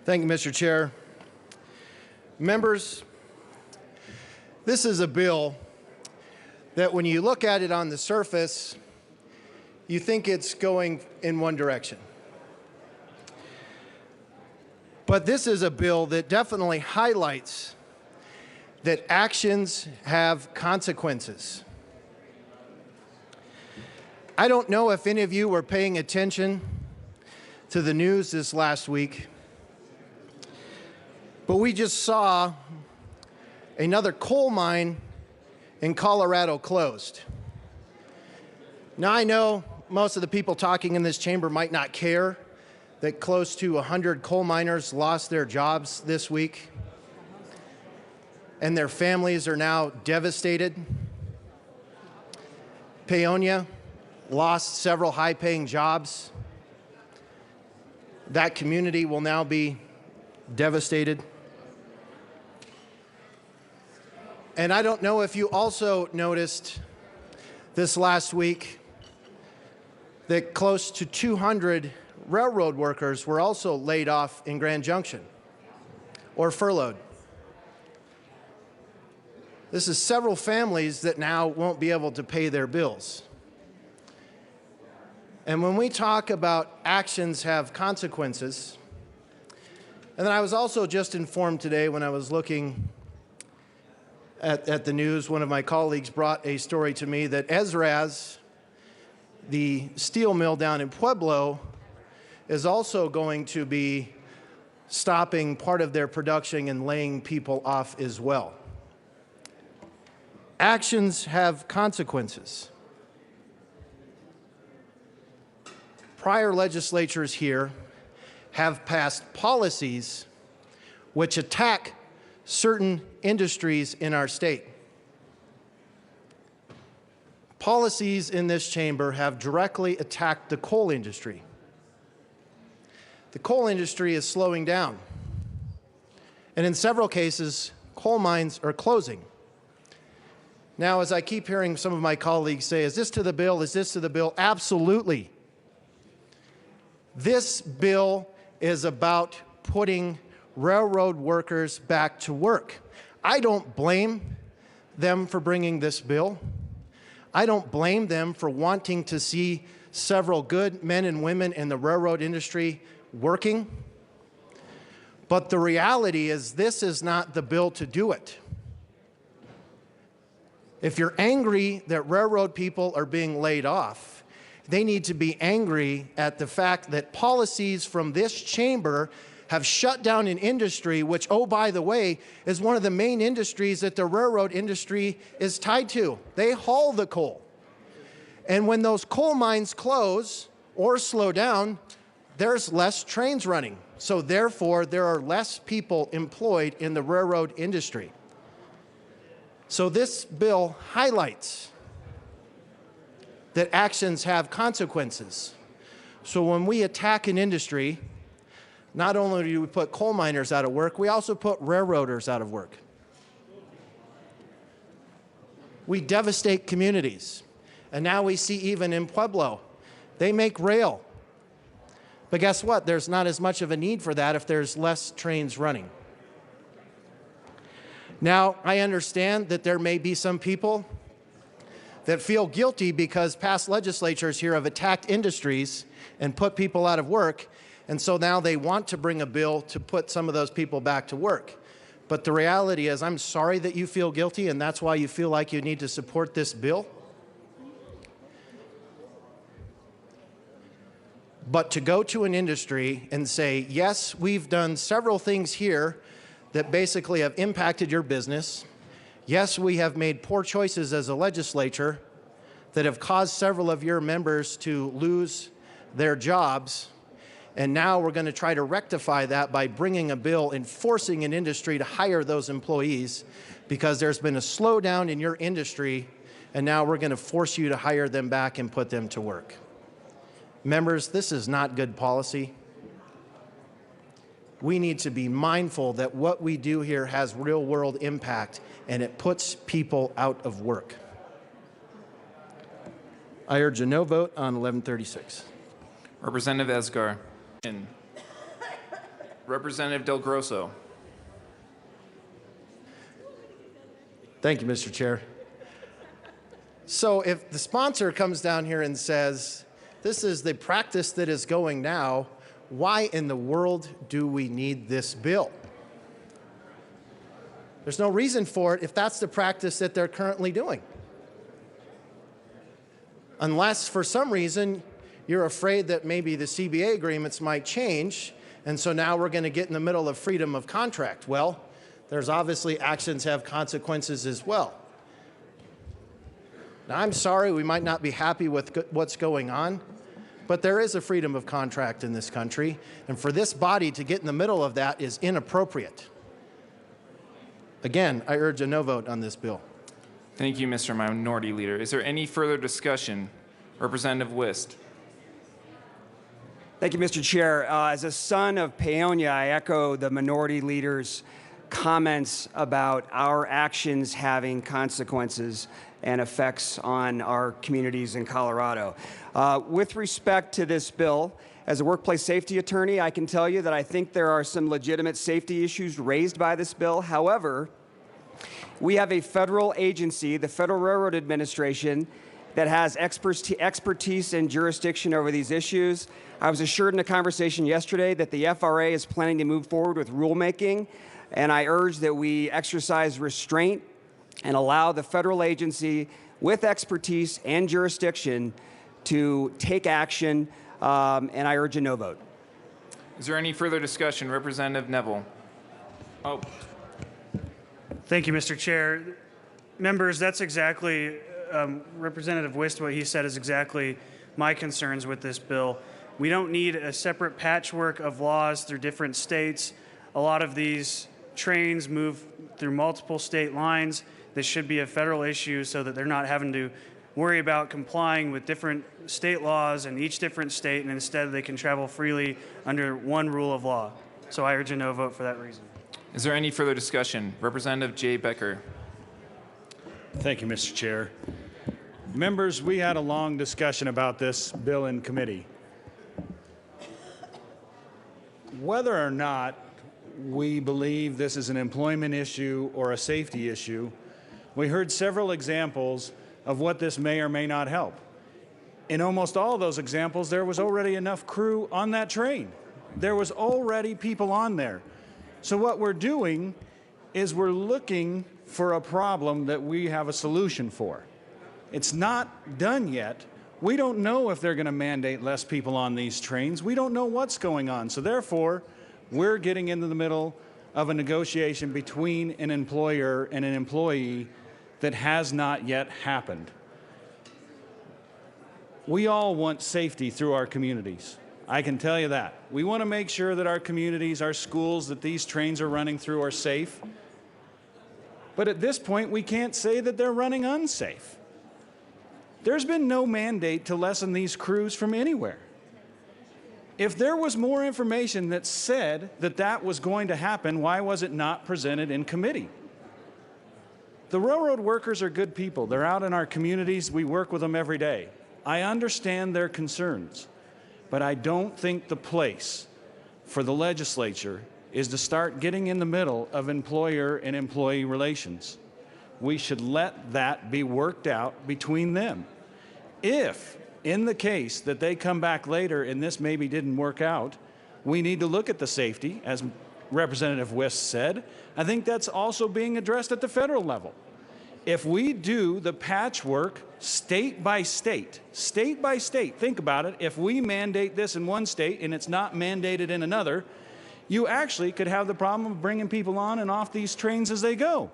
Thank you, Mr. Chair. Members, this is a bill that when you look at it on the surface, you think it's going in one direction. But this is a bill that definitely highlights that actions have consequences. I don't know if any of you were paying attention to the news this last week, but we just saw another coal mine in Colorado closed. Now, I know most of the people talking in this chamber might not care that close to 100 coal miners lost their jobs this week, and their families are now devastated. Paonia lost several high-paying jobs. That community will now be devastated. And I don't know if you also noticed this last week that close to 200 railroad workers were also laid off in Grand Junction or furloughed. This is several families that now won't be able to pay their bills. And when we talk about actions have consequences, and then I was also just informed today when I was looking at the news, one of my colleagues brought a story to me that Ezraz, the steel mill down in Pueblo, is also going to be stopping part of their production and laying people off as well. Actions have consequences. Prior legislatures here have passed policies which attack certain industries in our state. Policies in this chamber have directly attacked the coal industry. The coal industry is slowing down, and in several cases, coal mines are closing. Now, as I keep hearing some of my colleagues say, is this to the bill? Is this to the bill? Absolutely. This bill is about putting railroad workers back to work. I don't blame them for bringing this bill. I don't blame them for wanting to see several good men and women in the railroad industry working. But the reality is this is not the bill to do it. If you're angry that railroad people are being laid off, they need to be angry at the fact that policies from this chamber have shut down an industry which, oh, by the way, is one of the main industries that the railroad industry is tied to. They haul the coal. And when those coal mines close or slow down, there's less trains running. So therefore, there are less people employed in the railroad industry. So this bill highlights that actions have consequences. So when we attack an industry, not only do we put coal miners out of work, we also put railroaders out of work. We devastate communities. And now we see even in Pueblo, they make rail. But guess what? There's not as much of a need for that if there's less trains running. Now, I understand that there may be some people that feel guilty because past legislatures here have attacked industries and put people out of work, and so now they want to bring a bill to put some of those people back to work. But the reality is, I'm sorry that you feel guilty, and that's why you feel like you need to support this bill. But to go to an industry and say, yes, we've done several things here that basically have impacted your business. Yes, we have made poor choices as a legislature that have caused several of your members to lose their jobs. And now we're going to try to rectify that by bringing a bill and forcing an industry to hire those employees because there's been a slowdown in your industry, and now we're going to force you to hire them back and put them to work. Members, this is not good policy. We need to be mindful that what we do here has real-world impact, and it puts people out of work. I urge a no vote on 1136. Representative Esgar. Representative Del Grosso. Thank you, Mr. Chair. So if the sponsor comes down here and says, this is the practice that is going now, why in the world do we need this bill? There's no reason for it if that's the practice that they're currently doing. Unless for some reason you're afraid that maybe the CBA agreements might change, and so now we're going to get in the middle of freedom of contract. Well, there's obviously actions have consequences as well. Now, I'm sorry we might not be happy with what's going on, but there is a freedom of contract in this country, and for this body to get in the middle of that is inappropriate. Again, I urge a no vote on this bill. Thank you, Mr. Minority Leader. Is there any further discussion? Representative Wist. Thank you, Mr. Chair. As a son of Paonia, I echo the Minority Leader's comments about our actions having consequences and effects on our communities in Colorado. With respect to this bill, as a workplace safety attorney, I can tell you that I think there are some legitimate safety issues raised by this bill. However, we have a federal agency, the Federal Railroad Administration, that has expertise and jurisdiction over these issues. I was assured in a conversation yesterday that the FRA is planning to move forward with rulemaking, and I urge that we exercise restraint and allow the federal agency with expertise and jurisdiction to take action, and I urge a no vote. Is there any further discussion? Representative Neville. Oh. Thank you, Mr. Chair. Members, that's exactly, Representative Wist, what he said is exactly my concerns with this bill. We don't need a separate patchwork of laws through different states. A lot of these trains move through multiple state lines. This should be a federal issue so that they're not having to worry about complying with different state laws in each different state, and instead they can travel freely under one rule of law. So I urge a no vote for that reason. Is there any further discussion? Representative Jay Becker. Thank you, Mr. Chair. Members, we had a long discussion about this bill in committee. Whether or not we believe this is an employment issue or a safety issue, we heard several examples of what this may or may not help. In almost all of those examples, there was already enough crew on that train. There was already people on there. So what we're doing is we're looking for a problem that we have a solution for. It's not done yet. We don't know if they're going to mandate less people on these trains. We don't know what's going on. So therefore, we're getting into the middle of a negotiation between an employer and an employee that has not yet happened. We all want safety through our communities. I can tell you that. We want to make sure that our communities, our schools that these trains are running through are safe. But at this point, we can't say that they're running unsafe. There's been no mandate to lessen these crews from anywhere. If there was more information that said that that was going to happen, why was it not presented in committee? The railroad workers are good people. They're out in our communities. We work with them every day. I understand their concerns, but I don't think the place for the legislature is to start getting in the middle of employer and employee relations. We should let that be worked out between them. If, in the case that they come back later and this maybe didn't work out, we need to look at the safety, as Representative Wist said. I think that's also being addressed at the federal level. If we do the patchwork state by state, think about it. If we mandate this in one state and it's not mandated in another, you actually could have the problem of bringing people on and off these trains as they go.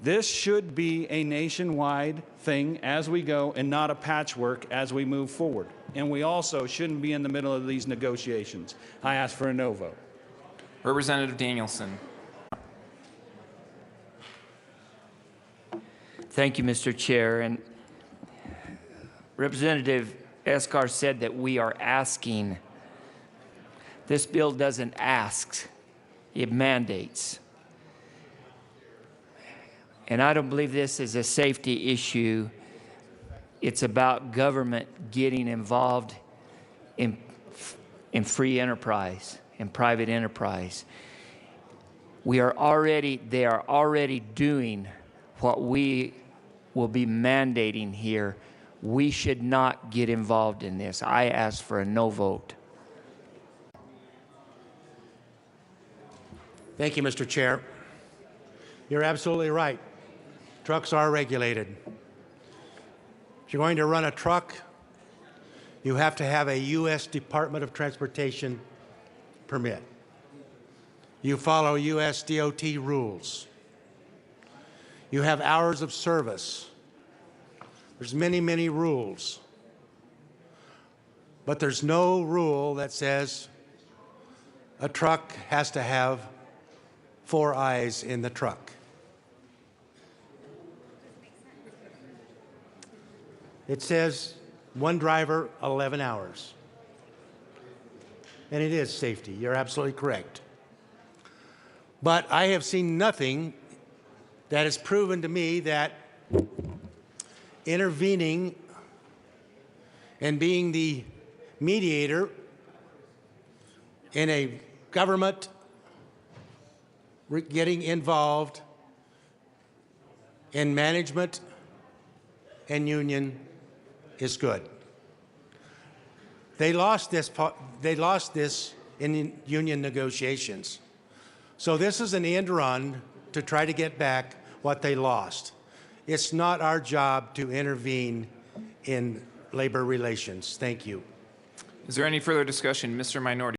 This should be a nationwide thing as we go and not a patchwork as we move forward. And we also shouldn't be in the middle of these negotiations. I ask for a no vote. Representative Danielson. Thank you, Mr. Chair. And Representative Escar said that we are asking. This bill doesn't ask, it mandates. And I don't believe this is a safety issue. It's about government getting involved in free enterprise. and private enterprise. They are already doing what we will be mandating here. We should not get involved in this. I ask for a no vote. Thank you, Mr. Chair. You're absolutely right. Trucks are regulated. If you're going to run a truck, you have to have a U.S. Department of Transportation permit. You follow U.S. DOT rules. You have hours of service. There's many, many rules. But there's no rule that says a truck has to have 4 eyes in the truck. It says 1 driver, 11 hours. And it is safety. You're absolutely correct. But I have seen nothing that has proven to me that intervening and being the mediator in a government getting involved in management and union is good. They lost this in union negotiations. So this is an end run to try to get back what they lost. It's not our job to intervene in labor relations. Thank you. Is there any further discussion? Mr. Minority